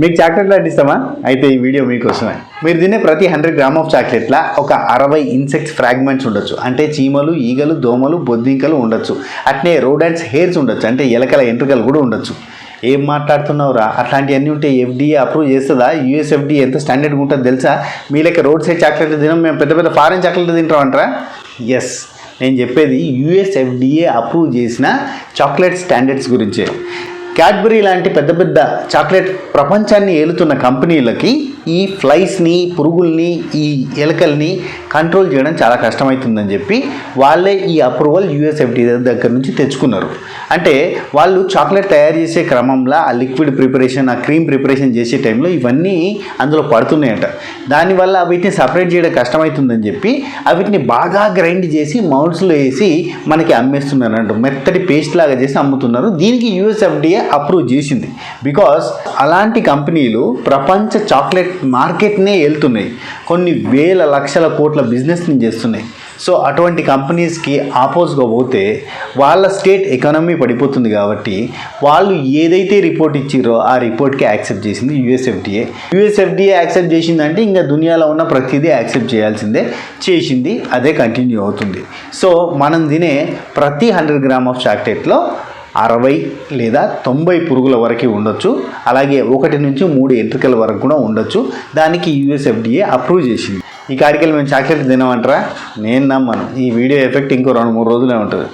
మీకు చాక్లెట్లు అంటే ఇస్తామా? అయితే ఈ వీడియో మీకోసమే. మీరు తినే ప్రతి 100 గ్రామ్ ఆఫ్ చాక్లెట్ల ఒక 60 ఇన్సెక్ట్స్ ఫ్రాగ్మెంట్స్ ఉండొచ్చు. అంటే చీమలు, ఈగలు, దోమలు, బొద్దింకలు ఉండొచ్చు. అట్నే రోడెంట్స్ హెయిర్స్ ఉండొచ్చు. అంటే ఎలకల ఎంట్రుకలు కూడా ఉండొచ్చు. ఏం మాట్లాడుతున్నావురా? అట్లాంటివన్నీ ఉంటే ఎఫ్డీఏ అప్రూవ్ చేస్తుందా? యూఎస్ఎఫ్డీఏ ఎంత స్టాండర్డ్గా ఉంటుందో తెలుసా? మీ లెక్క రోడ్ సైడ్ చాక్లెట్లు తినాం, మేము పెద్ద పెద్ద ఫారెన్ చాక్లెట్లు తింటామంటారా? ఎస్, నేను చెప్పేది యూఎస్ఎఫ్డీఏ అప్రూవ్ చేసిన చాక్లెట్ స్టాండర్డ్స్ గురించే. క్యాడ్బరీ లాంటి పెద్ద పెద్ద చాక్లెట్ ప్రపంచాన్ని ఏలుతున్న కంపెనీలకి ఈ ఫ్లైస్ని, పురుగుల్ని, ఈ ఎలకల్ని కంట్రోల్ చేయడం చాలా కష్టమవుతుందని చెప్పి వాళ్ళే ఈ అప్రూవల్ యూఎస్ఎఫ్డీఏ దగ్గర నుంచి తెచ్చుకున్నారు. అంటే వాళ్ళు చాక్లెట్ తయారు చేసే క్రమంలో ఆ లిక్విడ్ ప్రిపరేషన్, ఆ క్రీమ్ ప్రిపరేషన్ చేసే టైంలో ఇవన్నీ అందులో పడుతున్నాయట. దానివల్ల వీటిని సపరేట్ చేయడం కష్టమవుతుందని చెప్పి వీటిని బాగా గ్రైండ్ చేసి మౌల్డ్స్లో వేసి మనకి అమ్మేస్తున్నారు అంట. మెత్తటి పేస్ట్ లాగా చేసి అమ్ముతున్నారు. దీనికి యూఎస్ఎఫ్డీఏ అప్రూవ్ చేసింది. బికాస్ అలాంటి కంపెనీలు ప్రపంచ చాక్లెట్ మార్కెట్నే వెళ్తున్నాయి, కొన్ని వేల లక్షల కోట్ల బిజినెస్ని చేస్తున్నాయి. సో అటువంటి కంపెనీస్కి ఆపోజ్గా పోతే వాళ్ళ స్టేట్ ఎకానమీ పడిపోతుంది. కాబట్టి వాళ్ళు ఏదైతే రిపోర్ట్ ఇచ్చిరో ఆ రిపోర్ట్కి యాక్సెప్ట్ చేసింది యూఎస్ఎఫ్డీఏ. యూఎస్ఎఫ్డీఏ యాక్సెప్ట్ చేసిందంటే ఇంకా దునియాలో ఉన్న ప్రతిదీ యాక్సెప్ట్ చేయాల్సిందే. చేసింది, అదే కంటిన్యూ అవుతుంది. సో మనం తినే ప్రతి 100 గ్రామ్ ఆఫ్ చాక్లెట్లో 60 లేదా 90 పురుగుల వరకు ఉండొచ్చు. అలాగే 1 నుంచి 3 ఎంట్రికల వరకు కూడా ఉండొచ్చు. దానికి యూఎస్ఎఫ్డీఏ అప్రూవ్ చేసింది. ఈ కాడికెళ్ళి మేము చాక్లెట్ తినమంటారా? నేను నమ్మను. ఈ వీడియో ఎఫెక్ట్ ఇంకో 2-3 రోజులే ఉంటుంది.